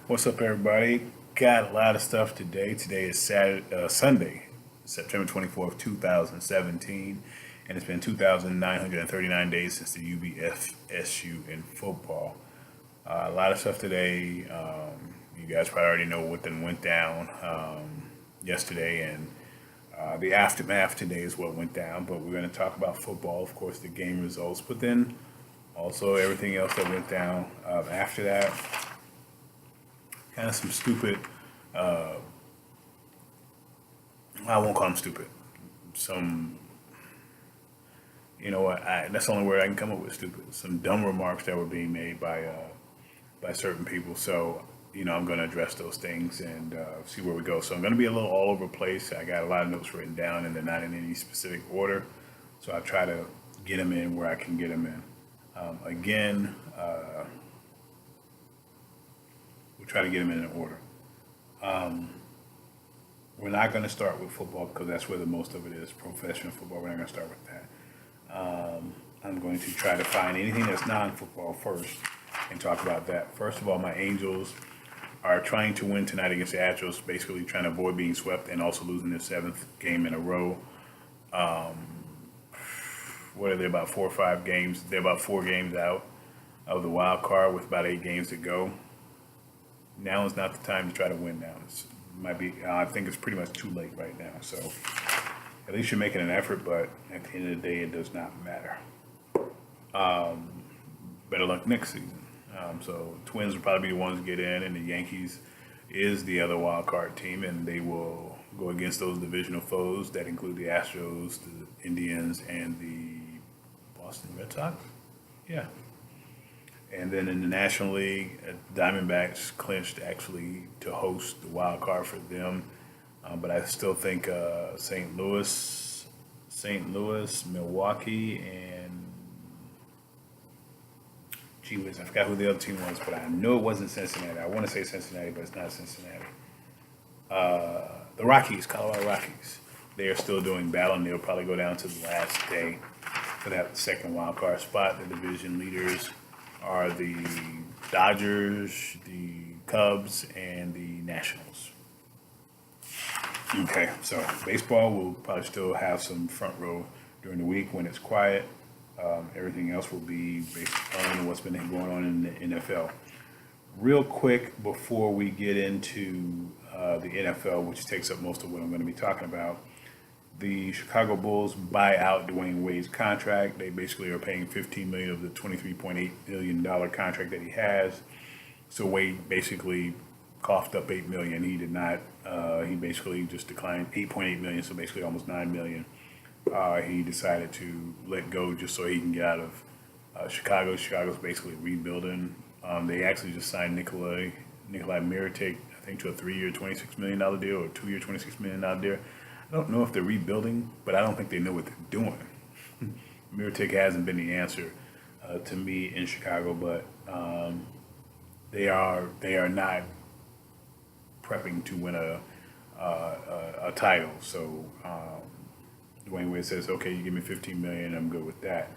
What's up, everybody? Got a lot of stuff today. Today is Sunday, September 24th, 2017, and it's been 2,939 days since the UBFSU in football. A lot of stuff today. You guys probably already know what then went down yesterday, and the aftermath today is what went down. But we're going to talk about football, of course, the game results, but then also everything else that went down after that. Kind of some stupid. I won't call them stupid. Some, you know what? That's the only word I can come up with. Stupid. Some dumb remarks that were being made by certain people. So I'm going to address those things and see where we go. So I'm going to be a little all over the place. I got a lot of notes written down, and they're not in any specific order. So I try to get them in where I can get them in. Again, we'll try to get them in order. We're not going to start with football because that's where the most of it is. Professional football. We're not going to start with that. I'm going to try to find anything that's non-football first and talk about that. First of all, my Angels are trying to win tonight against the Astros, basically trying to avoid being swept and also losing their seventh game in a row. What are they, about 4 or 5 games? They're about 4 games out of the wild card with about 8 games to go. Now is not the time to try to win now. Might be. I think it's pretty much too late right now. So at least you're making an effort, but at the end of the day, it does not matter. Better luck next season. So Twins will probably be the ones to get in, and the Yankees is the other wild card team, and they will go against those divisional foes that include the Astros, the Indians, and the Boston Red Sox. Yeah. And then in the National League, Diamondbacks clinched actually to host the wild card for them. But I still think St. Louis, Milwaukee, and gee whiz, I forgot who the other team was, but I know it wasn't Cincinnati. I want to say Cincinnati, but it's not Cincinnati. The Rockies, Colorado Rockies. They are still doing battle, and they'll probably go down to the last day for that second wild card spot. The division leaders are the Dodgers, the Cubs, and the Nationals. Okay, so baseball will probably still have some front row during the week when it's quiet. Everything else will be based on what's been going on in the NFL. Real quick before we get into the NFL, which takes up most of what I'm going to be talking about, the Chicago Bulls buy out Dwayne Wade's contract. They basically are paying $15 million of the $23.8 million contract that he has. So Wade basically coughed up $8 million. He did not. He basically just declined $8.8 million, so basically almost $9 million. He decided to let go just so he can get out of Chicago. Chicago's basically rebuilding. They actually just signed Nikolai Mirotic, I think, to a 3-year, $26 million deal or 2-year, $26 million deal. I don't know if they're rebuilding, but I don't think they know what they're doing. Mirotic hasn't been the answer to me in Chicago, but they are not prepping to win a title. So Dwayne Wade says, "Okay, you give me 15 million, I'm good with that."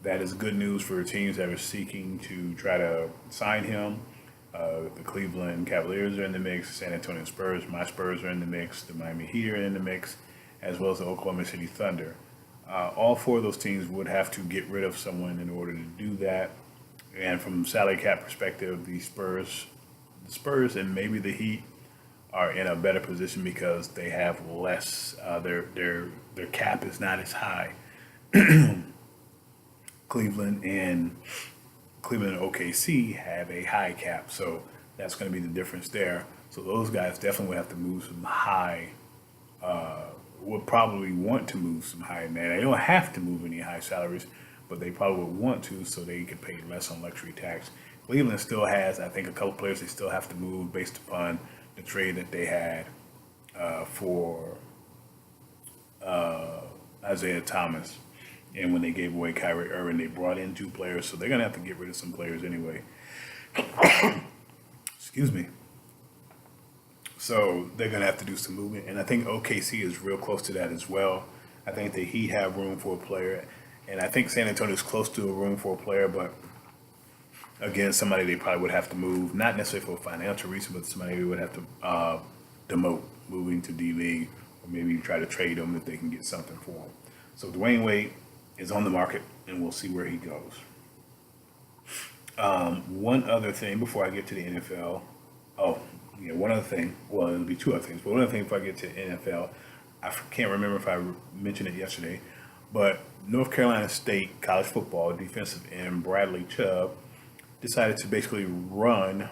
That is good news for teams that are seeking to try to sign him. The Cleveland Cavaliers are in the mix, San Antonio Spurs, my Spurs are in the mix, the Miami Heat are in the mix, as well as the Oklahoma City Thunder. All four of those teams would have to get rid of someone in order to do that. And from salary cap perspective, the Spurs and maybe the Heat are in a better position because they have less. Their cap is not as high. Cleveland and Cleveland and OKC have a high cap, so that's going to be the difference there. So those guys definitely would have to move some high. Would probably want to move some high. Man, they don't have to move any high salaries, but they probably would want to so they could pay less on luxury tax. Cleveland still has, I think, a couple players they still have to move based upon the trade that they had for Isaiah Thomas. And when they gave away Kyrie Irving, they brought in 2 players, so they're going to have to get rid of some players anyway. Excuse me. So they're going to have to do some movement, and I think OKC is real close to that as well. I think that he have room for a player, and I think San Antonio is close to a room for a player, but Again, somebody they probably would have to move, not necessarily for a financial reason, but somebody they would have to demote, moving to D League, or maybe try to trade them if they can get something for him. So Dwayne Wade is on the market, and we'll see where he goes. One other thing before I get to the NFL. Oh, yeah, one other thing. Well, it'll be two other things, but one other thing before I get to the NFL. I can't remember if I mentioned it yesterday, but North Carolina State college football defensive end Bradley Chubb decided to basically run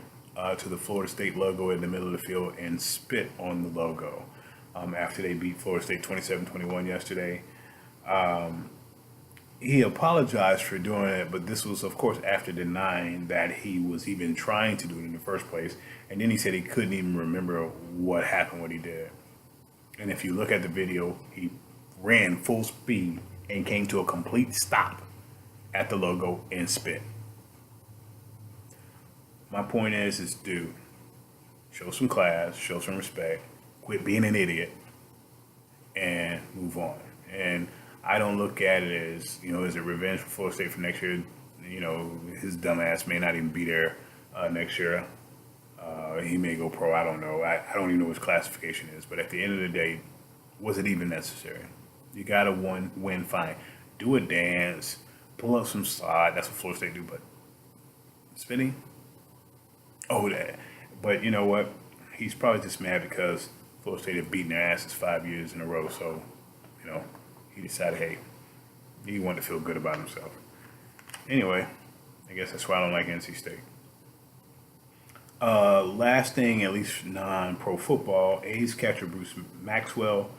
to the Florida State logo in the middle of the field and spit on the logo after they beat Florida State 27-21 yesterday. He apologized for doing it, but this was, of course, after denying that he was even trying to do it in the first place. And then he said he couldn't even remember what happened, what he did. And if you look at the video, he ran full speed and came to a complete stop at the logo and spit. My point is dude, show some class, show some respect, quit being an idiot, and move on. And I don't look at it as, is it revenge for Florida State for next year? His dumb ass may not even be there next year. He may go pro. I don't know. I don't even know what his classification is. But at the end of the day, was it even necessary? You got to win, fine. Do a dance, pull up some slide. That's what Florida State do. But spinning? Oh, that. But you know what? He's probably just mad because Florida State have beaten their asses 5 years in a row. So, he decided, hey, he wanted to feel good about himself. Anyway, I guess that's why I don't like NC State. Last thing, at least non-pro football, A's catcher Bruce Maxwell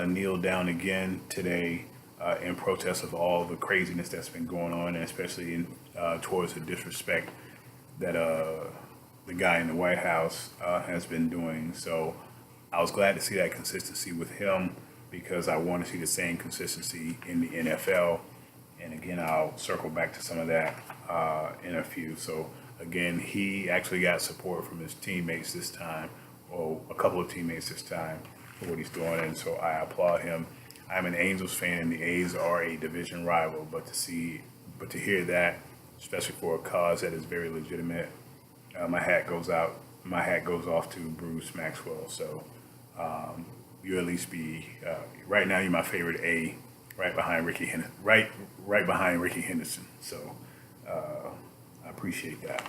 kneeled down again today in protest of all the craziness that's been going on, and especially towards the disrespect that the guy in the White House has been doing. So I was glad to see that consistency with him, because I want to see the same consistency in the NFL. And again, I'll circle back to some of that in a few. So again, he actually got support from his teammates this time, or a couple of teammates this time, for what he's doing. And so I applaud him. I'm an Angels fan, and the A's are a division rival. But to hear that, especially for a cause that is very legitimate, my hat goes off to Bruce Maxwell. So you at least be right now. You're my favorite A, right behind Ricky Henderson. Right behind Ricky Henderson. So I appreciate that.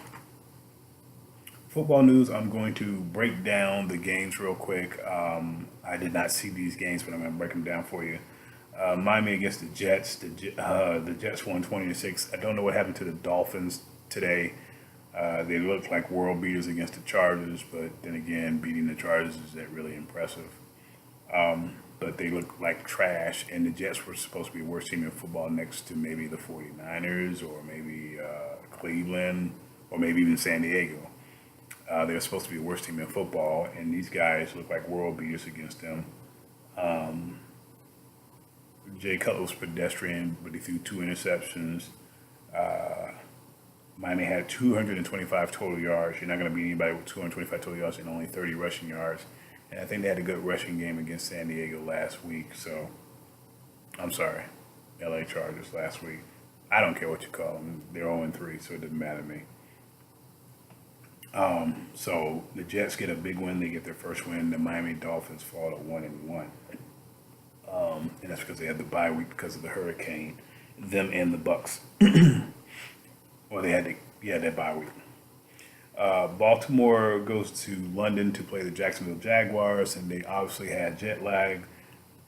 Football news. I'm going to break down the games real quick. I did not see these games, but I'm going to break them down for you. Miami against the Jets. The Jets won 20-6. I don't know what happened to the Dolphins today. They looked like world beaters against the Chargers, but then again, beating the Chargers is that really impressive. But they look like trash, and the Jets were supposed to be the worst team in football next to maybe the 49ers or maybe Cleveland or maybe even San Diego. They were supposed to be the worst team in football, and these guys look like world beaters against them. Jay Cutler was pedestrian, but he threw 2 interceptions. Miami had 225 total yards. You're not going to beat anybody with 225 total yards and only 30 rushing yards. And I think they had a good rushing game against San Diego last week. So, I'm sorry, LA Chargers last week. I don't care what you call them. They're 0-3, so it doesn't matter to me. So the Jets get a big win. They get their first win. The Miami Dolphins fall to 1-1. And that's because they had the bye week because of the hurricane. Them and the Bucks. Well, they had that bye week. Baltimore goes to London to play the Jacksonville Jaguars, and they obviously had jet lag.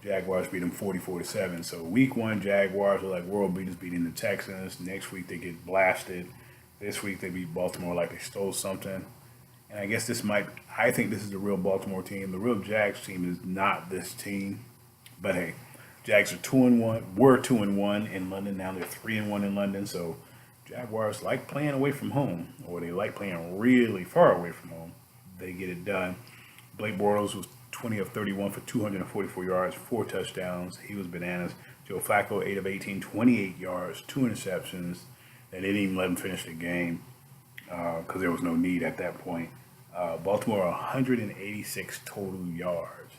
Jaguars beat them 44-7. So week 1, Jaguars are like world beaters beating the Texans. Next week they get blasted. This week they beat Baltimore like they stole something. And I guess I think this is the real Baltimore team. The real Jags team is not this team. But hey, Jags are 2-1, were 2-1 in London. Now they're 3-1 in London. So Jaguars like playing away from home, or they like playing really far away from home. They get it done. Blake Bortles was 20 of 31 for 244 yards, 4 touchdowns. He was bananas. Joe Flacco, 8 of 18, 28 yards, 2 interceptions. They didn't even let him finish the game because there was no need at that point. Baltimore, 186 total yards.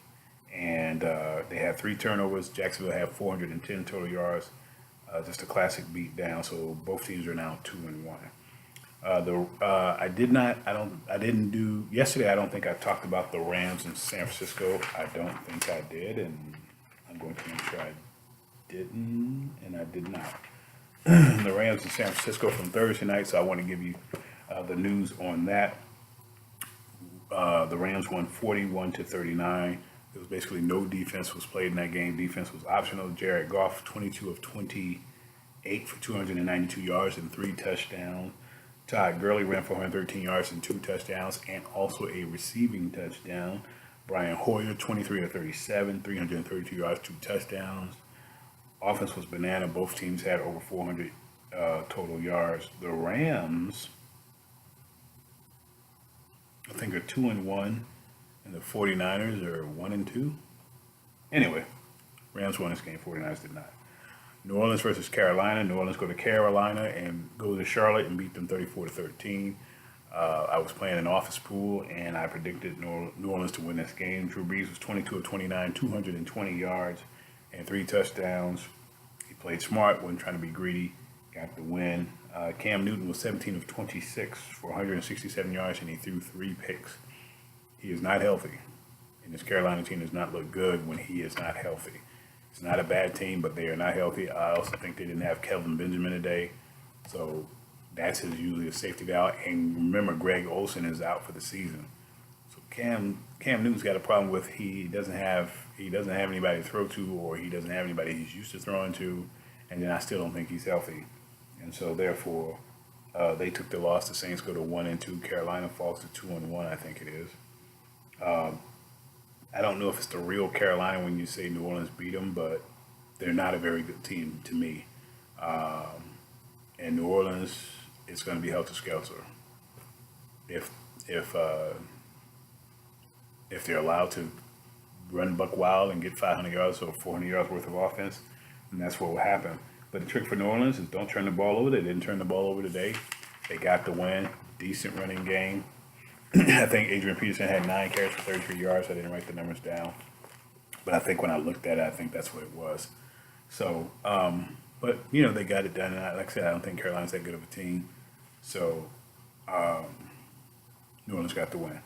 And they had 3 turnovers. Jacksonville had 410 total yards. Just a classic beat down. So both teams are now 2-1. I did not. I didn't do yesterday. I don't think I talked about the Rams in San Francisco. I don't think I did, and I'm going to make sure I didn't, and I did not. The Rams in San Francisco from Thursday night. So I want to give you the news on that. The Rams won 41-39. It was basically no defense was played in that game. Defense was optional. Jared Goff, 22 of 28 for 292 yards and 3 touchdowns. Todd Gurley ran for 113 yards and 2 touchdowns and also a receiving touchdown. Brian Hoyer, 23 of 37, 332 yards, 2 touchdowns. Offense was banana. Both teams had over 400 total yards. The Rams, I think, are 2-1, and the 49ers are 1-2. Anyway, Rams won this game. 49ers did not. New Orleans versus Carolina. New Orleans go to Carolina and go to Charlotte and beat them 34-13. I was playing an office pool and I predicted New Orleans to win this game. Drew Brees was 22 of 29, 220 yards and 3 touchdowns. He played smart, wasn't trying to be greedy, got the win. Cam Newton was 17 of 26 for 167 yards and he threw 3 picks. He is not healthy, and this Carolina team does not look good when he is not healthy. It's not a bad team, but they are not healthy. I also think they didn't have Kelvin Benjamin today, so that's usually a safety valve. And remember, Greg Olsen is out for the season, so Cam Newton's got a problem with he doesn't have anybody to throw to, or he doesn't have anybody he's used to throwing to, and then I still don't think he's healthy, and so therefore they took the loss. The Saints go to 1-2. Carolina falls to 2-1. I think it is. I don't know if it's the real Carolina when you say New Orleans beat them, but they're not a very good team to me. And New Orleans is going to be helter-skelter. If they're allowed to run buck wild and get 500 yards or 400 yards worth of offense, then that's what will happen. But the trick for New Orleans is don't turn the ball over. They didn't turn the ball over today. They got the win. Decent running game. I think Adrian Peterson had 9 carries for 33 yards. I didn't write the numbers down, but I think when I looked at it, I think that's what it was. So, but they got it done. And like I said, I don't think Carolina's that good of a team. So, New Orleans got the win.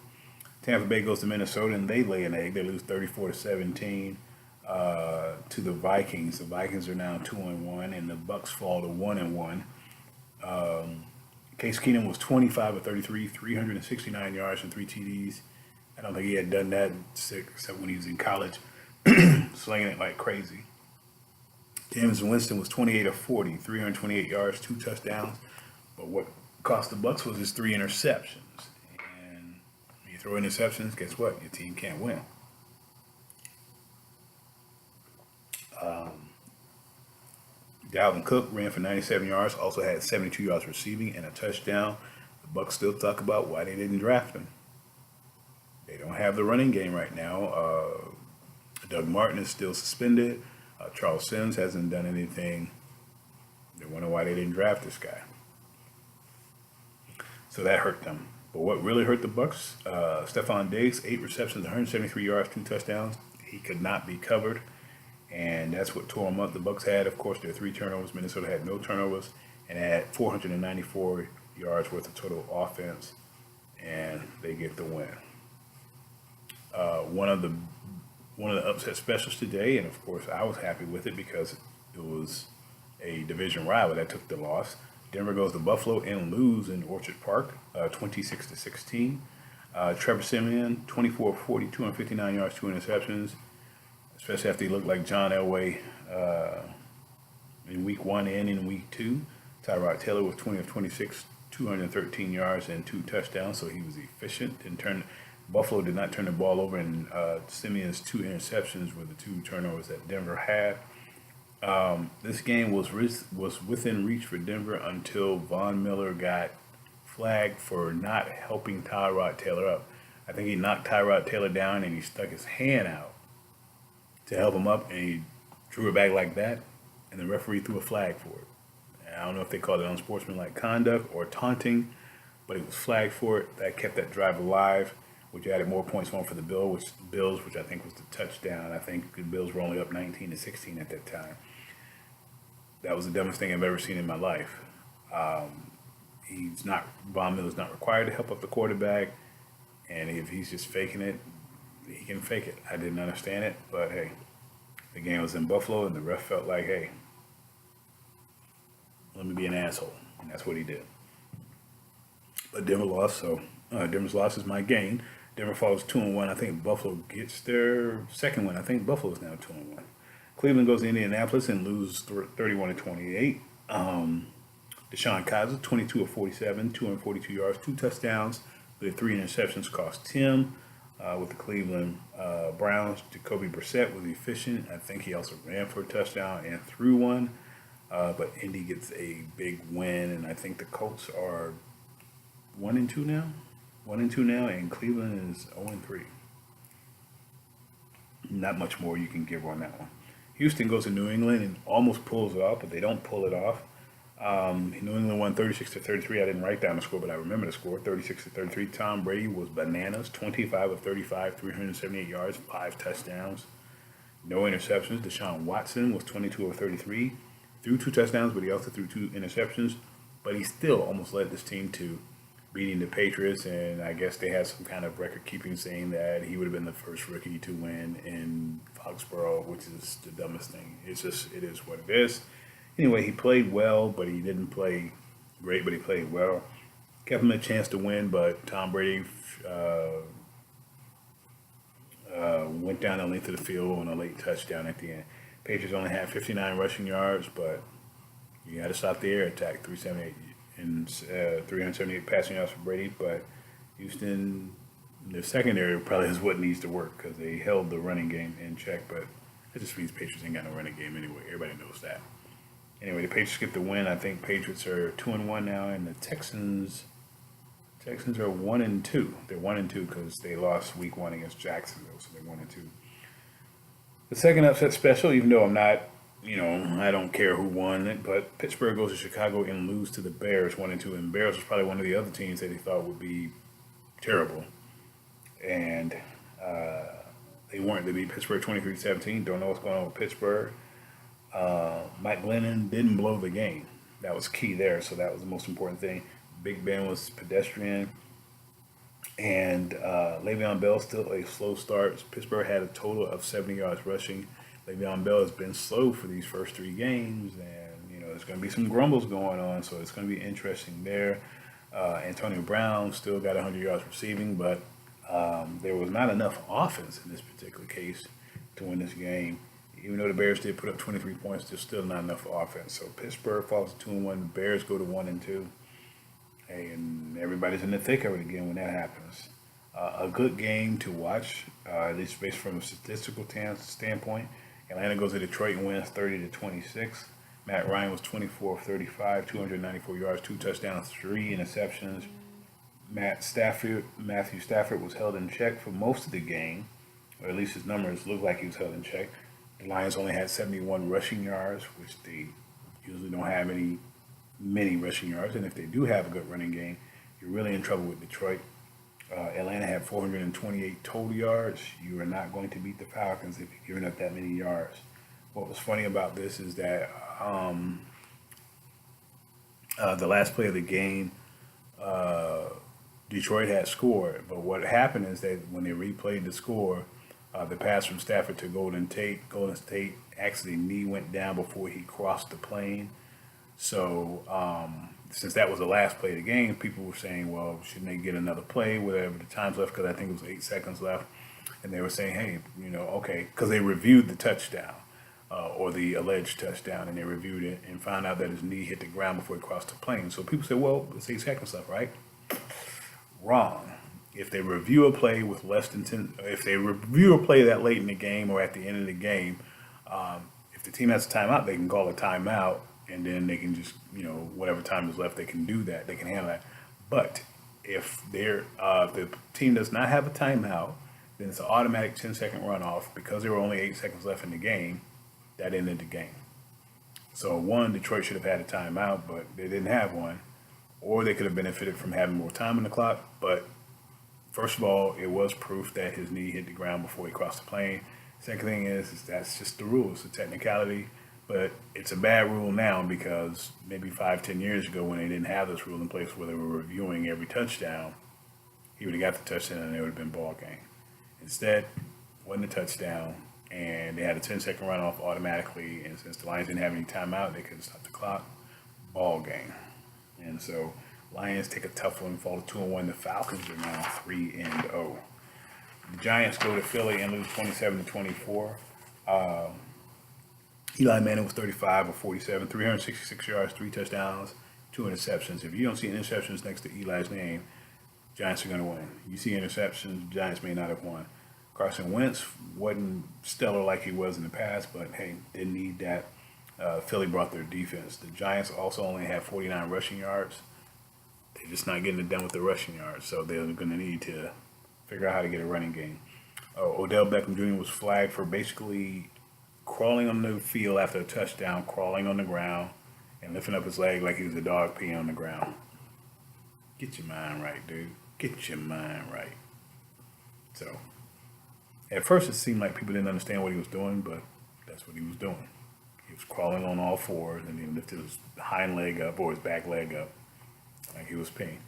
Tampa Bay goes to Minnesota and they lay an egg. They lose 34-17 to the Vikings. The Vikings are now 2-1, and the Bucks fall to 1-1. Case Keenum was 25 of 33, 369 yards and 3 TDs. I don't think he had done that except when he was in college, slinging it like crazy. Jameis Winston was 28 of 40, 328 yards, 2 touchdowns. But what cost the Bucks was his 3 interceptions. And when you throw interceptions, guess what? Your team can't win. Dalvin Cook ran for 97 yards, also had 72 yards receiving and a touchdown. The Bucks still talk about why they didn't draft him. They don't have the running game right now. Doug Martin is still suspended. Charles Sims hasn't done anything. They wonder why they didn't draft this guy. So that hurt them. But what really hurt the Bucks? Stephon Diggs, 8 receptions, 173 yards, 2 touchdowns. He could not be covered. And that's what tore them up. The Bucks had, of course, their 3 turnovers. Minnesota had no turnovers and had 494 yards worth of total offense, and they get the win. One of the upset specials today, and of course I was happy with it because it was a division rival that took the loss. Denver goes to Buffalo and lose in Orchard Park, 26-16. Trevor Siemian, 24 of 40, 259 yards, 2 interceptions. Especially after he looked like John Elway in week 1 and in week 2. Tyrod Taylor was 20 of 26, 213 yards and 2 touchdowns, so he was efficient. Buffalo did not turn the ball over, and Simeon's 2 interceptions were the 2 turnovers that Denver had. This game was within reach for Denver until Von Miller got flagged for not helping Tyrod Taylor up. I think he knocked Tyrod Taylor down and he stuck his hand out to help him up, and he drew it back like that, and the referee threw a flag for it. And I don't know if they called it unsportsmanlike conduct or taunting, but it was flagged for it. That kept that drive alive, which added more points for the Bills, which I think was the touchdown. I think the Bills were only up 19-16 at that time. That was the dumbest thing I've ever seen in my life. Von Miller's not required to help up the quarterback. And if he's just faking it, he can fake it. I didn't understand it, but hey, the game was in Buffalo, and the ref felt like, hey, let me be an asshole, and that's what he did. But Denver lost, so Denver's loss is my gain. Denver falls 2-1. I think Buffalo gets their second win. I think Buffalo's now 2-1. Cleveland goes to Indianapolis and loses 31-28. Deshaun Kaiser, 22 of 47, 242 yards, 2 touchdowns. The 3 interceptions cost him. With the Cleveland Browns, Jacoby Brissett was efficient. I think he also ran for a touchdown and threw one. But Indy gets a big win, and I think the Colts are 1-2 now. 1-2 now, and Cleveland is 0-3. Not much more you can give on that one. Houston goes to New England and almost pulls it off, but they don't pull it off. New England won 36-33. I didn't write down the score, but I remember the score, 36-33. Tom Brady was bananas, 25 of 35, 378 yards, 5 touchdowns, no interceptions. Deshaun Watson was 22 of 33, threw 2 touchdowns, but he also threw 2 interceptions. But he still almost led this team to beating the Patriots, and I guess they had some kind of record keeping saying that he would have been the first rookie to win in Foxborough, which is the dumbest thing. It is what it is. Anyway, he played well, but he didn't play great, but he played well. Kept him a chance to win, but Tom Brady went down the length of the field on a late touchdown at the end. Patriots only had 59 rushing yards, but you got to stop the air attack, 378 passing yards for Brady, but Houston, their secondary probably is what needs to work because they held the running game in check, but it just means Patriots ain't got no running game anyway. Everybody knows that. Anyway, the Patriots get the win. I think Patriots are 2-1 now, and the Texans are 1-2. They're 1-2 because they lost week 1 against Jacksonville, so they're 1-2. The second upset special, even though I'm not, I don't care who won it, but Pittsburgh goes to Chicago and lose to the Bears 1-2, and Bears was probably one of the other teams that they thought would be terrible, and they weren't. They beat Pittsburgh 23-17. Don't know what's going on with Pittsburgh. Mike Glennon didn't blow the game. That was key there, so that was the most important thing. Big Ben was pedestrian, and Le'Veon Bell still a slow start. Pittsburgh had a total of 70 yards rushing. Le'Veon Bell has been slow for these first 3 games, and there's going to be some grumbles going on, so it's going to be interesting there. Antonio Brown still got 100 yards receiving, but there was not enough offense in this particular case to win this game. Even though the Bears did put up 23 points, there's still not enough offense. So Pittsburgh falls to 2-1. The Bears go to 1-2. And everybody's in the thick of it again when that happens. A good game to watch, at least based from a statistical standpoint. Atlanta goes to Detroit and wins 30-26. Matt Ryan was 24 of 35, 294 yards, 2 touchdowns, 3 interceptions. Matthew Stafford was held in check for most of the game, or at least his numbers look like he was held in check. The Lions only had 71 rushing yards, which they usually don't have many rushing yards. And if they do have a good running game, you're really in trouble with Detroit. Atlanta had 428 total yards. You are not going to beat the Falcons if you're giving up that many yards. What was funny about this is that the last play of the game, Detroit had scored. But what happened is that when they replayed the score, the pass from Stafford to Golden State actually knee went down before he crossed the plane. So since that was the last play of the game, people were saying, well, shouldn't they get another play, whatever the time's left, because I think it was 8 seconds left. And they were saying, hey, okay, because they reviewed the touchdown or the alleged touchdown, and they reviewed it and found out that his knee hit the ground before he crossed the plane. So people said, well, it's 8 seconds left, right? Wrong. If they review a play with less than 10, if they review a play that late in the game or at the end of the game, if the team has a timeout, they can call a timeout, and then they can just, whatever time is left, they can do that. They can handle that. But if the team does not have a timeout, then it's an automatic 10-second runoff. Because there were only 8 seconds left in the game, that ended the game. So Detroit should have had a timeout, but they didn't have one. Or they could have benefited from having more time on the clock. But first of all, it was proof that his knee hit the ground before he crossed the plane. Second thing is that's just the rules, the technicality. But it's a bad rule now because maybe 5, 10 years ago when they didn't have this rule in place where they were reviewing every touchdown, he would have got the touchdown and it would have been ball game. Instead, wasn't a touchdown, and they had a 10-second runoff automatically. And since the Lions didn't have any timeout, they couldn't stop the clock. Ball game. And so Lions take a tough one, fall to 2-1. The Falcons are now 3-0. The Giants go to Philly and lose 27-24. Eli Manning was 35 of 47, 366 yards, 3 touchdowns, 2 interceptions. If you don't see interceptions next to Eli's name, Giants are going to win. You see interceptions, Giants may not have won. Carson Wentz wasn't stellar like he was in the past, but hey, didn't need that. Philly brought their defense. The Giants also only had 49 rushing yards. They're just not getting it done with the rushing yards, so they're going to need to figure out how to get a running game. Odell Beckham Jr. was flagged for basically crawling on the field after a touchdown, crawling on the ground, and lifting up his leg like he was a dog peeing on the ground. Get your mind right, dude. Get your mind right. So, at first it seemed like people didn't understand what he was doing, but that's what he was doing. He was crawling on all fours and he lifted his hind leg up or his back leg up like he was peeing.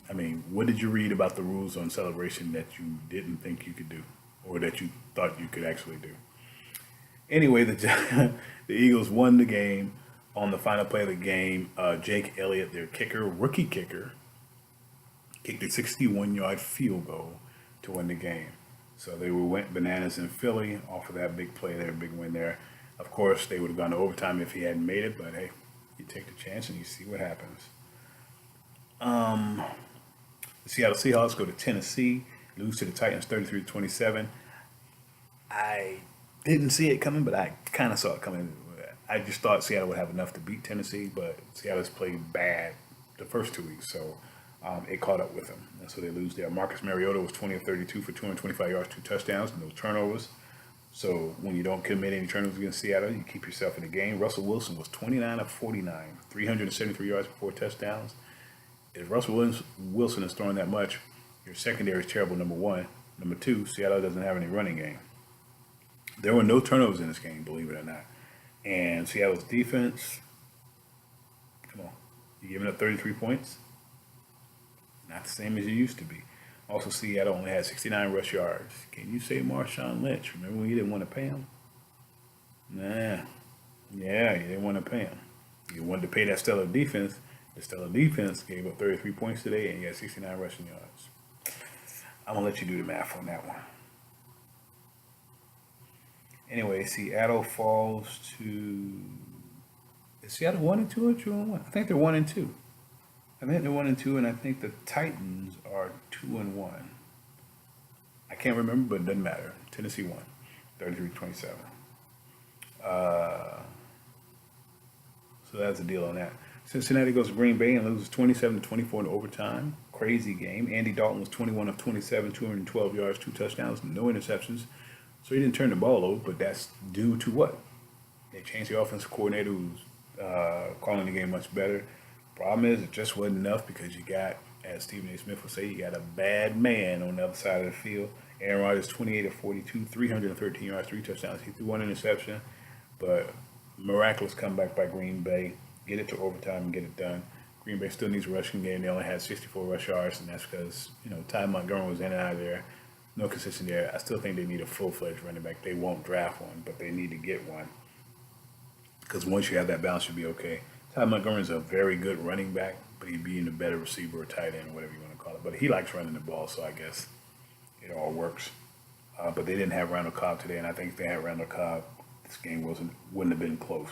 I mean, what did you read about the rules on celebration that you didn't think you could do or that you thought you could actually do? Anyway, the Eagles won the game on the final play of the game. Jake Elliott, their kicker, rookie kicker, kicked a 61-yard field goal to win the game. So they went bananas in Philly off of that big play there, big win there. Of course, they would have gone to overtime if he hadn't made it, but hey, you take the chance and you see what happens. The Seattle Seahawks go to Tennessee, lose to the Titans 33-27. I didn't see it coming, but I kind of saw it coming. I just thought Seattle would have enough to beat Tennessee, but Seattle's played bad the first 2 weeks, so it caught up with them. And so they lose there. Marcus Mariota was 20 of 32 for 225 yards, 2 touchdowns, no turnovers. So when you don't commit any turnovers against Seattle, you keep yourself in the game. Russell Wilson was 29 of 49, 373 yards, 4 touchdowns. If Russell Wilson is throwing that much, your secondary is terrible, number one. Number two, Seattle doesn't have any running game. There were no turnovers in this game, believe it or not. And Seattle's defense, come on, you giving up 33 points? Not the same as you used to be. Also, Seattle only had 69 rush yards. Can you say Marshawn Lynch? Remember when you didn't want to pay him? Nah. Yeah, you didn't want to pay him. You wanted to pay that stellar defense. The stellar defense gave up 33 points today, and you had 69 rushing yards. I'm going to let you do the math on that one. Anyway, Seattle falls to... Is Seattle 1-2 or 2-1? I think they're 1-2. I think they're 1-2, and I think the Titans are 2-1. I can't remember, but it doesn't matter. Tennessee won, 33-27. So that's the deal on that. Cincinnati goes to Green Bay and loses 27-24 in overtime. Crazy game. Andy Dalton was 21 of 27, 212 yards, 2 touchdowns, no interceptions. So he didn't turn the ball over, but that's due to what? They changed the offensive coordinator who's calling the game much better. Problem is, it just wasn't enough because you got, as Stephen A. Smith would say, you got a bad man on the other side of the field. Aaron Rodgers, 28 of 42, 313 yards, 3 touchdowns. He threw 1 interception, but miraculous comeback by Green Bay. Get it to overtime and get it done. Green Bay still needs a rushing game. They only had 64 rush yards, and that's because, Ty Montgomery was in and out of there. No consistency there. I still think they need a full-fledged running back. They won't draft one, but they need to get one. Because once you have that balance, you'll be okay. Ty Montgomery is a very good running back, but he'd be in a better receiver or tight end or whatever you want to call it. But he likes running the ball, so I guess it all works. But they didn't have Randall Cobb today, and I think if they had Randall Cobb, this game wouldn't have been close.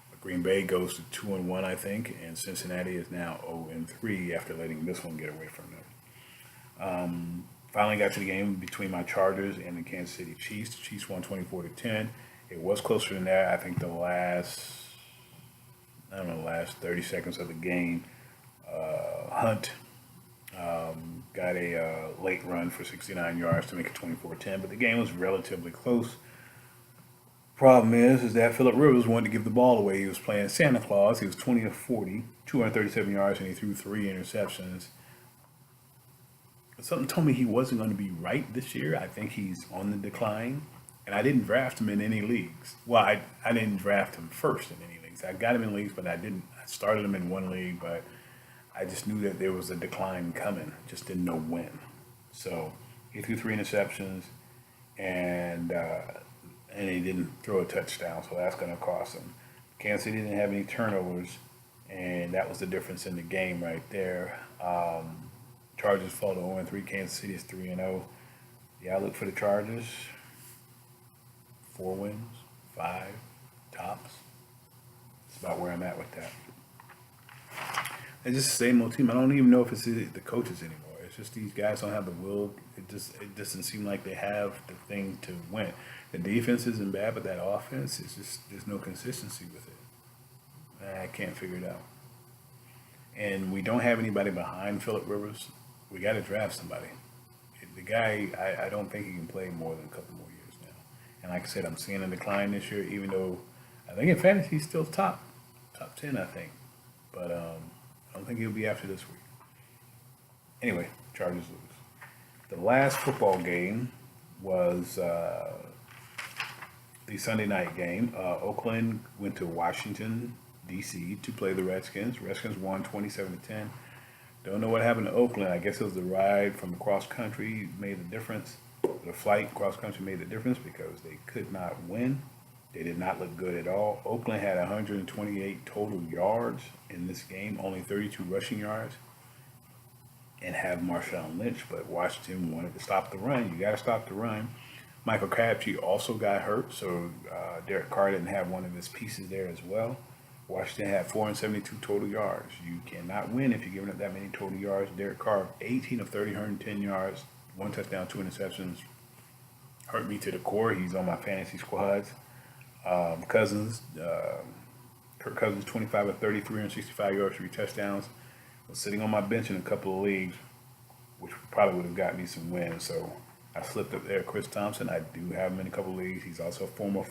But Green Bay goes to 2-1, I think, and Cincinnati is now 0-3 after letting this one get away from them. Finally got to the game between my Chargers and the Kansas City Chiefs. The Chiefs won 24-10. It was closer than that. I think the last 30 seconds of the game, Hunt got a late run for 69 yards to make it 24-10, but the game was relatively close. Problem is that Phillip Rivers wanted to give the ball away. He was playing Santa Claus. He was 20 of 40, 237 yards, and he threw 3 interceptions. Something told me he wasn't going to be right this year. I think he's on the decline. and I didn't draft him in any leagues. Well, I didn't draft him first in any leagues. I got him in leagues, but I didn't. I started him in one league, but I just knew that there was a decline coming. Just didn't know when. So he threw 3 interceptions, and he didn't throw a touchdown, so that's going to cost him. Kansas City didn't have any turnovers, and that was the difference in the game right there. Chargers fall to 0-3. Kansas City is 3-0. The outlook for the Chargers: 4 wins, 5 tops. That's about where I'm at with that. It's just the same old team. I don't even know if it's the coaches anymore. It's just these guys don't have the will. It doesn't seem like they have the thing to win. The defense isn't bad, but that offense is just there's no consistency with it. I can't figure it out. And we don't have anybody behind Phillip Rivers. We got to draft somebody. The guy, I don't think he can play more than a couple more years now. And like I said, I'm seeing a decline this year, even though I think in fantasy he's still top 10, I think. But I don't think he'll be after this week. Anyway, Chargers lose. The last football game was the Sunday night game. Oakland went to Washington, D.C. to play the Redskins. Redskins won 27-10. Don't know what happened to Oakland. I guess it was the ride from the cross country made the difference. The flight cross country made the difference because they could not win. They did not look good at all. Oakland had 128 total yards in this game, only 32 rushing yards, and have Marshawn Lynch, but Washington wanted to stop the run. You got to stop the run. Michael Crabtree also got hurt, so Derek Carr didn't have one of his pieces there as well. Washington had 472 total yards. You cannot win if you're giving up that many total yards. Derek Carr, 18 of 30, 110 yards, 1 touchdown, 2 interceptions. Hurt me to the core. He's on my fantasy squads. Kirk Cousins, 25 of 30, 365 yards, 3 touchdowns. Was sitting on my bench in a couple of leagues, which probably would have got me some wins. So I slipped up there. Chris Thompson, I do have him in a couple of leagues. He's also a former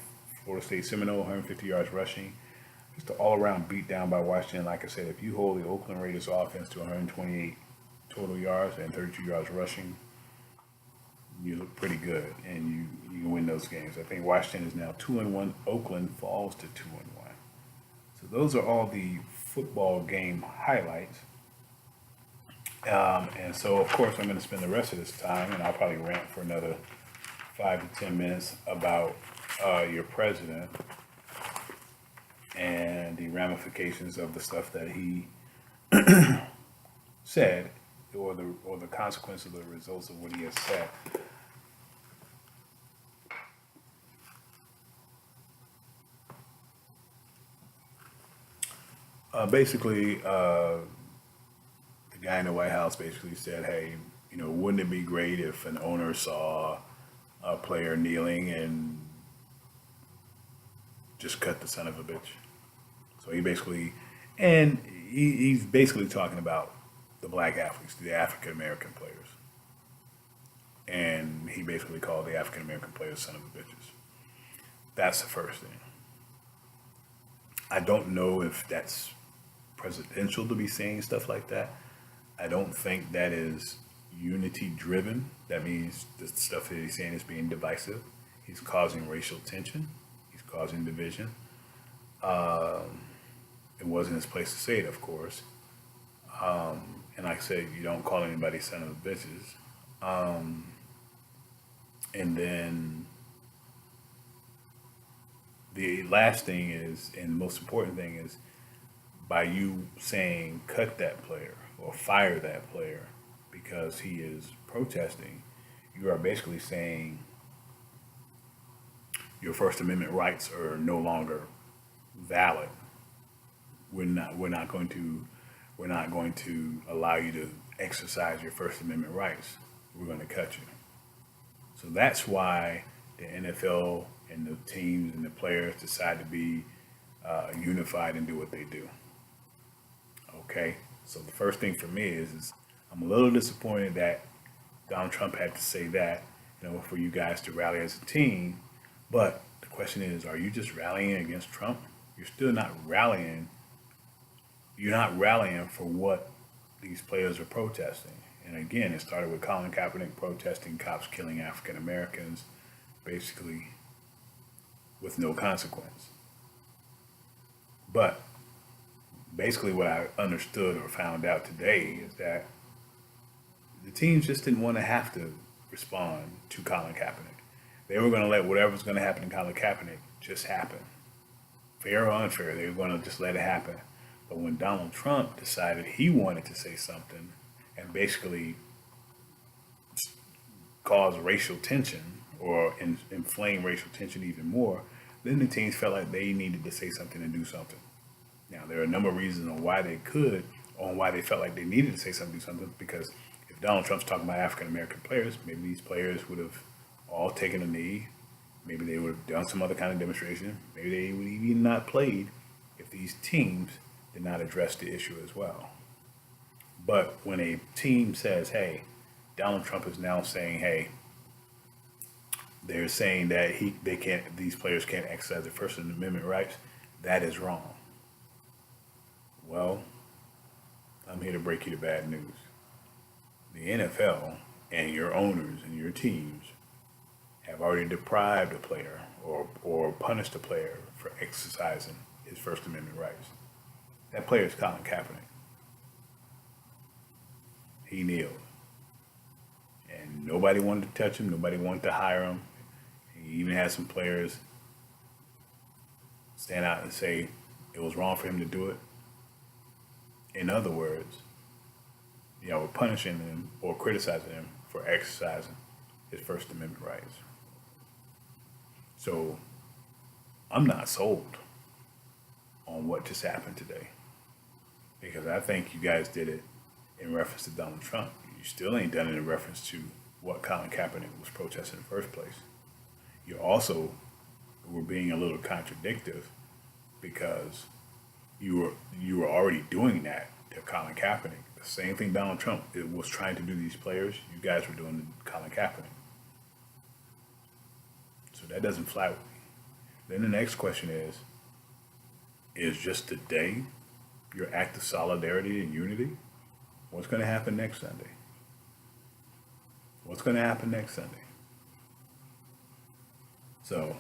Florida State Seminole, 150 yards rushing. Just an all-around beat down by Washington. Like I said, if you hold the Oakland Raiders offense to 128 total yards and 32 yards rushing, you look pretty good, and you can win those games. I think Washington is now 2-1. Oakland falls to 2-1. So those are all the football game highlights. And so, of course, I'm going to spend the rest of this time, and I'll probably rant for another 5 to 10 minutes about your president and the ramifications of the stuff that he said, or the consequence of the results of what he has said. Basically, the guy in the White House basically said, "Hey, wouldn't it be great if an owner saw a player kneeling and just cut the son of a bitch?" So he's basically talking about the black athletes, the African American players, and he basically called the African American players son of a bitches. That's the first thing. I don't know if that's presidential to be saying stuff like that. I don't think that is unity driven. That means the stuff that he's saying is being divisive. He's causing racial tension. He's causing division. It wasn't his place to say it, of course. And like I said, you don't call anybody son of bitches. And then the last thing is, and the most important thing is, by you saying cut that player or fire that player because he is protesting, you are basically saying your First Amendment rights are no longer valid. We're not going to allow you to exercise your First Amendment rights. We're going to cut you. So that's why the NFL and the teams and the players decide to be unified and do what they do. Okay, so the first thing for me is I'm a little disappointed that Donald Trump had to say that, for you guys to rally as a team. But the question is, are you just rallying against Trump? You're still not rallying. You're not rallying for what these players are protesting. And again, it started with Colin Kaepernick protesting cops killing African Americans, basically with no consequence. But basically what I understood or found out today is that the teams just didn't want to have to respond to Colin Kaepernick. They were going to let whatever's going to happen to Colin Kaepernick just happen. Fair or unfair, they were going to just let it happen. But when Donald Trump decided he wanted to say something and basically cause racial tension or inflame racial tension even more, then the teams felt like they needed to say something and do something. Now, there are a number of reasons on why they could, on why they felt like they needed to say something, do something, because if Donald Trump's talking about African American players, maybe these players would have all taken a knee. Maybe they would have done some other kind of demonstration. Maybe they would even not played if these teams did not address the issue as well. But when a team says, hey, Donald Trump is now saying, hey, they're saying that these players can't exercise their First Amendment rights, that is wrong. Well, I'm here to break you the bad news. The NFL and your owners and your teams have already deprived a player or punished a player for exercising his First Amendment rights. That player is Colin Kaepernick. He kneeled. And nobody wanted to touch him. Nobody wanted to hire him. He even had some players stand out and say it was wrong for him to do it. In other words, we're punishing him or criticizing him for exercising his First Amendment rights. So I'm not sold on what just happened today, because I think you guys did it in reference to Donald Trump. You still ain't done it in reference to what Colin Kaepernick was protesting in the first place. You also were being a little contradictory, because you were already doing that to Colin Kaepernick. The same thing Donald Trump was trying to do to these players, you guys were doing to Colin Kaepernick. So that doesn't fly with me. Then the next question is just today your act of solidarity and unity? What's going to happen next Sunday? What's going to happen next Sunday? So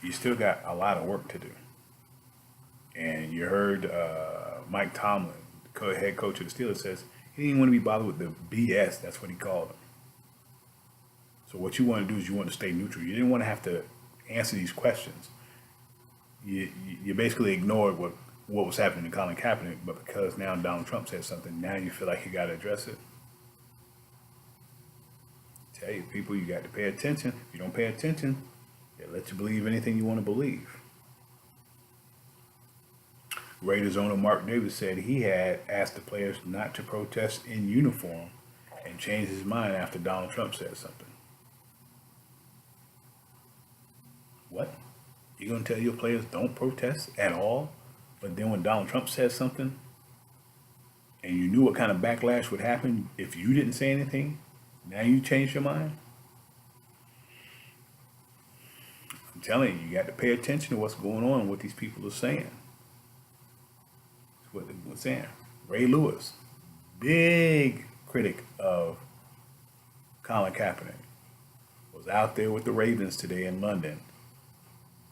you still got a lot of work to do. And you heard Mike Tomlin, the head coach of the Steelers, says he didn't want to be bothered with the BS. That's what he called it. So what you want to do is you want to stay neutral. You didn't want to have to answer these questions. You basically ignored what was happening to Colin Kaepernick, but because now Donald Trump said something, now you feel like you got to address it. Tell you people, you got to pay attention. If you don't pay attention, they'll let you believe anything you want to believe. Raiders owner Mark Davis said he had asked the players not to protest in uniform and changed his mind after Donald Trump said something. What? You gonna tell your players don't protest at all? But then when Donald Trump says something and you knew what kind of backlash would happen if you didn't say anything, now you change your mind? I'm telling you, you got to pay attention to what's going on, what these people are saying. What they were saying. Ray Lewis, big critic of Colin Kaepernick, was out there with the Ravens today in London,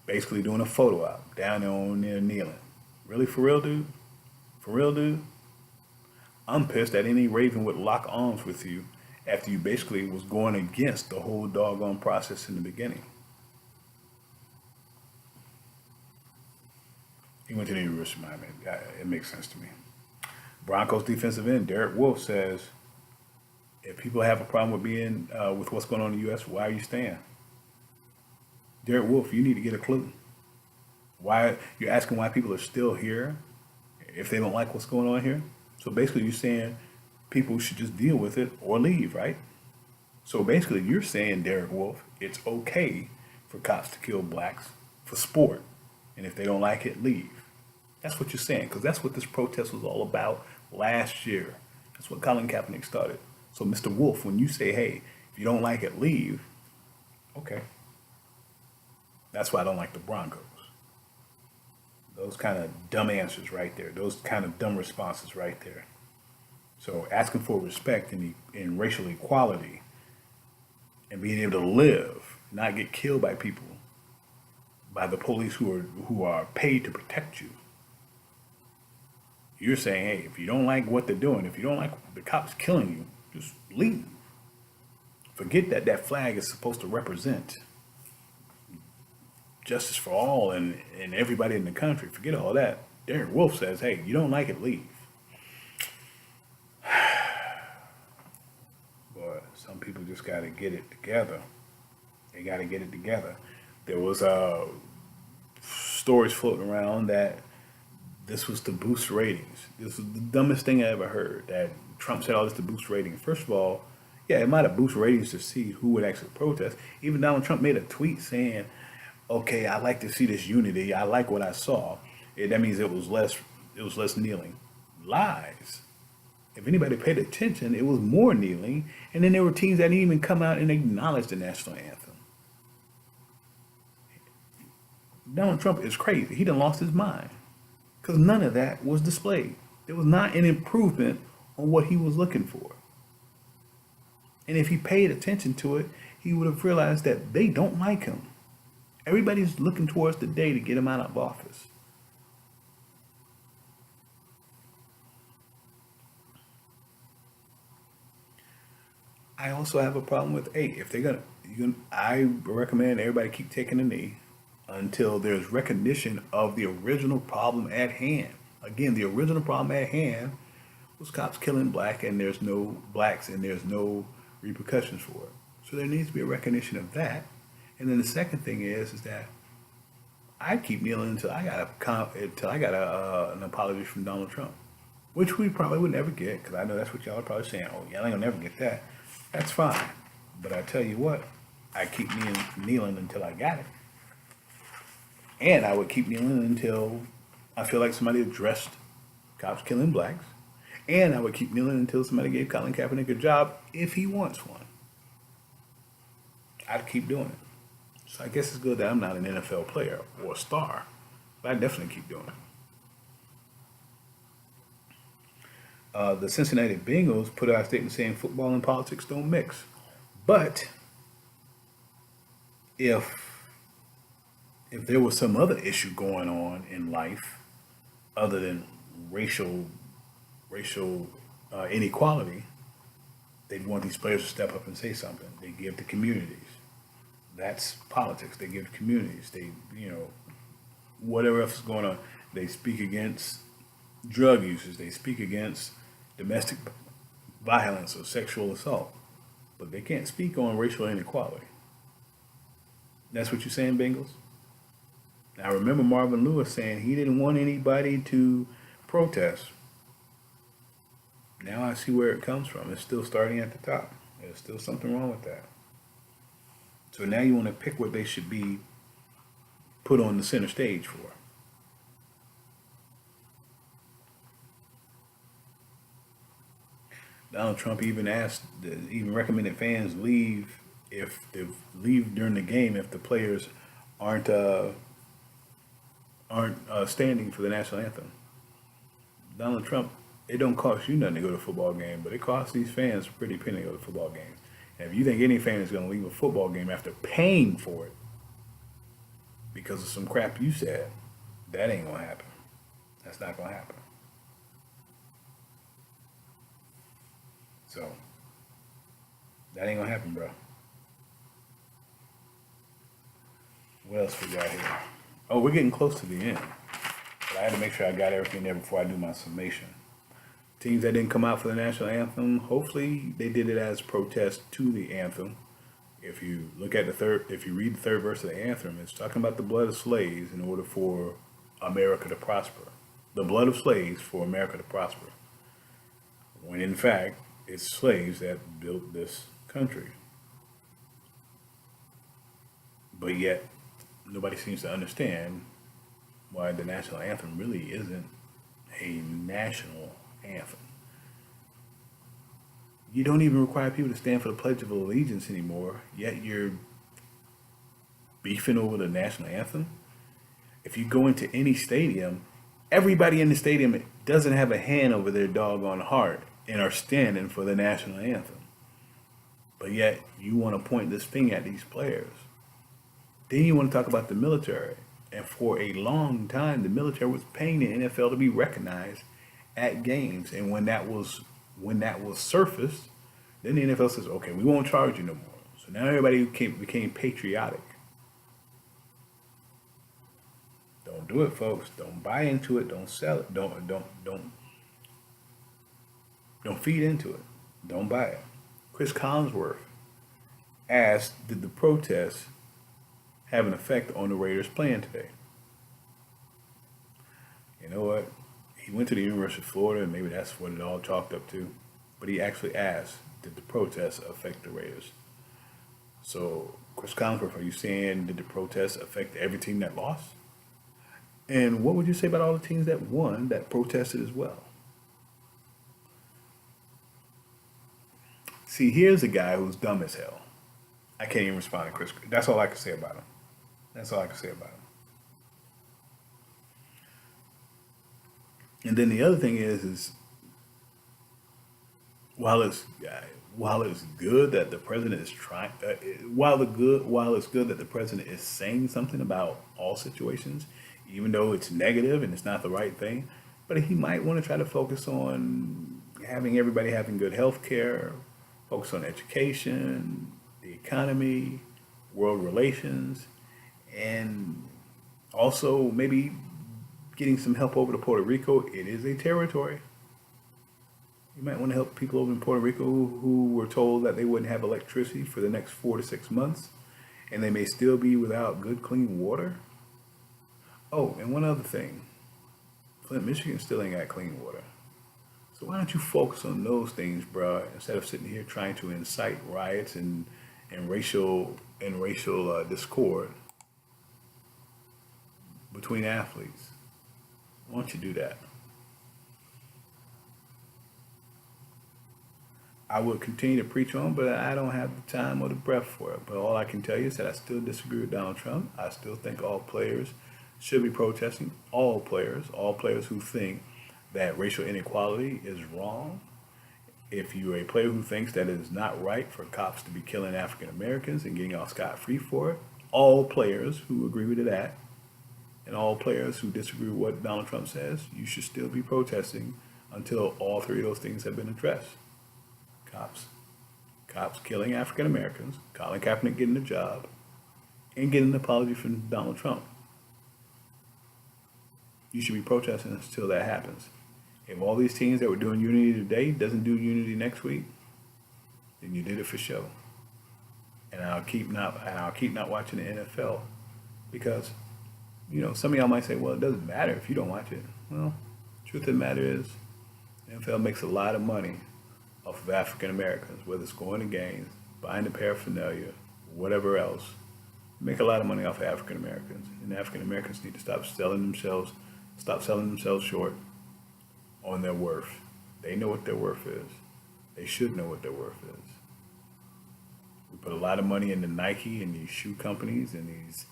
basically doing a photo op down there on there kneeling. Really, for real, dude? For real, dude? I'm pissed that any Raven would lock arms with you after you basically was going against the whole doggone process in the beginning. He went to the University of Miami. It makes sense to me. Broncos defensive end Derek Wolfe says, if people have a problem with being with what's going on in the U.S., why are you staying? Derek Wolfe, you need to get a clue. Why you're asking why people are still here if they don't like what's going on here? So basically, you're saying people should just deal with it or leave, right? So basically, you're saying, Derek Wolfe, it's okay for cops to kill blacks for sport, and if they don't like it, leave. That's what you're saying, because that's what this protest was all about last year. That's what Colin Kaepernick started. So, Mr. Wolfe, when you say, hey, if you don't like it, leave, okay. That's why I don't like the Broncos. Those kind of dumb answers right there. Those kind of dumb responses right there. So asking for respect in racial equality and being able to live, not get killed by people, by the police who are paid to protect you. You're saying, hey, if you don't like what they're doing, if you don't like the cops killing you, just leave. Forget that that flag is supposed to represent justice for all and everybody in the country. Forget all that. Derek Wolf says, hey, you don't like it, leave. But some people just got to get it together. They got to get it together. There was stories floating around that this was to boost ratings. This was the dumbest thing I ever heard, that Trump said all this to boost ratings. First of all, yeah, it might have boosted ratings to see who would actually protest. Even Donald Trump made a tweet saying, okay, I like to see this unity. I like what I saw. That means it was less kneeling. Lies. If anybody paid attention, it was more kneeling. And then there were teams that didn't even come out and acknowledge the national anthem. Donald Trump is crazy. He done lost his mind. Because none of that was displayed. There was not an improvement on what he was looking for. And if he paid attention to it, he would have realized that they don't like him. Everybody's looking towards the day to get him out of office. I also have a problem with, hey, if they're I recommend everybody keep taking a knee until there's recognition of the original problem at hand. Again, the original problem at hand was cops killing blacks and there's no repercussions for it. So there needs to be a recognition of that. And then the second thing is that I keep kneeling until I got an apology from Donald Trump, which we probably would never get, because I know that's what y'all are probably saying. Oh, y'all ain't gonna never get that. That's fine, but I tell you what, I keep kneeling until I got it, and I would keep kneeling until I feel like somebody addressed cops killing blacks, and I would keep kneeling until somebody gave Colin Kaepernick a job if he wants one. I'd keep doing it. So I guess it's good that I'm not an NFL player or a star, but I definitely keep doing it. The Cincinnati Bengals put out a statement saying football and politics don't mix. But if there was some other issue going on in life other than racial inequality, they'd want these players to step up and say something. They give to communities. That's politics. They give to communities. They, whatever else is going on. They speak against drug users. They speak against domestic violence or sexual assault. But they can't speak on racial inequality. That's what you're saying, Bengals? Now, remember Marvin Lewis saying he didn't want anybody to protest. Now I see where it comes from. It's still starting at the top. There's still something wrong with that. So now you want to pick what they should be put on the center stage for. Donald Trump even recommended fans leave during the game if the players aren't standing for the national anthem. Donald Trump, it don't cost you nothing to go to a football game, but it costs these fans a pretty penny to go to football games. And if you think any fan is going to leave a football game after paying for it because of some crap you said, that ain't going to happen. That's not going to happen. So, that ain't going to happen, bro. What else we got here? Oh, we're getting close to the end. But I had to make sure I got everything there before I do my summation. Teams that didn't come out for the national anthem, hopefully they did it as protest to the anthem. If you read the third verse of the anthem, it's talking about the blood of slaves in order for America to prosper. The blood of slaves for America to prosper. When in fact, it's slaves that built this country. But yet, nobody seems to understand why the national anthem really isn't a national anthem. You don't even require people to stand for the Pledge of Allegiance anymore, yet you're beefing over the national anthem. If you go into any stadium, everybody in the stadium doesn't have a hand over their doggone heart and are standing for the national anthem. But yet you want to point this thing at these players. Then you want to talk about the military. And for a long time, the military was paying the NFL to be recognized at games. And when that was surfaced, then the NFL says, okay, we won't charge you no more. So now everybody became patriotic. Don't do it, folks. Don't buy into it. Don't sell it. Don't feed into it. Don't buy it. Chris Collinsworth asked, did the protests have an effect on the Raiders playing today? You know what? He went to the University of Florida, and maybe that's what it all chalked up to. But he actually asked, did the protests affect the Raiders? So, Chris Collinsworth, are you saying, did the protests affect every team that lost? And what would you say about all the teams that won that protested as well? See, here's a guy who's dumb as hell. I can't even respond to Chris. That's all I can say about him. That's all I can say about him. And then the other thing is while it's good that the president is trying, while it's good that the president is saying something about all situations, even though it's negative and it's not the right thing, but he might want to try to focus on having everybody having good health care, focus on education, the economy, world relations, and also maybe getting some help over to Puerto Rico. It is a territory. You might want to help people over in Puerto Rico who were told that they wouldn't have electricity for the next 4 to 6 months, and they may still be without good, clean water. Oh, and one other thing. Flint, Michigan still ain't got clean water. So why don't you focus on those things, bruh, instead of sitting here trying to incite riots and racial discord between athletes? Why don't you do that? I will continue to preach on, but I don't have the time or the breath for it. But all I can tell you is that I still disagree with Donald Trump. I still think all players should be protesting. All players who think that racial inequality is wrong. If you're a player who thinks that it is not right for cops to be killing African Americans and getting off scot-free for it, all players who agree with that, and all players who disagree with what Donald Trump says, you should still be protesting until all three of those things have been addressed. Cops killing African Americans, Colin Kaepernick getting a job, and getting an apology from Donald Trump. You should be protesting until that happens. If all these teams that were doing unity today doesn't do unity next week, then you did it for show. And I'll keep not watching the NFL because, some of y'all might say, well, it doesn't matter if you don't watch it. Well, truth of the matter is, the NFL makes a lot of money off of African Americans, whether it's going to games, buying the paraphernalia, whatever else. They make a lot of money off of African Americans, and African Americans need to stop selling themselves short on their worth. They know what their worth is. They should know what their worth is. We put a lot of money into Nike and these shoe companies and these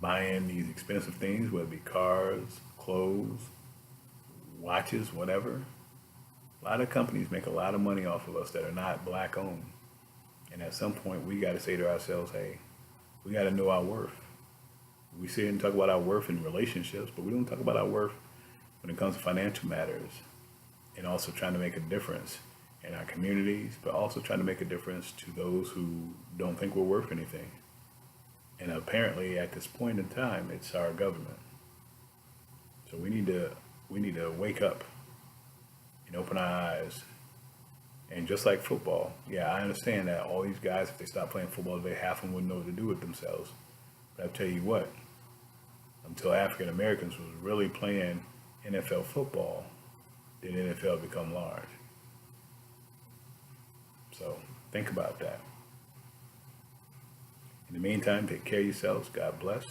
buying these expensive things, whether it be cars, clothes, watches, whatever. A lot of companies make a lot of money off of us that are not black owned. And at some point, we got to say to ourselves, hey, we got to know our worth. We sit here and talk about our worth in relationships, but we don't talk about our worth when it comes to financial matters, and also trying to make a difference in our communities, but also trying to make a difference to those who don't think we're worth anything. And apparently, at this point in time, it's our government. So we need to wake up and open our eyes. And just like football, yeah, I understand that all these guys, if they stop playing football today, half of them wouldn't know what to do with themselves. But I'll tell you what, until African Americans was really playing NFL football, did NFL become large. So think about that. In the meantime, take care of yourselves. God bless.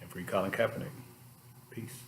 And free Colin Kaepernick. Peace.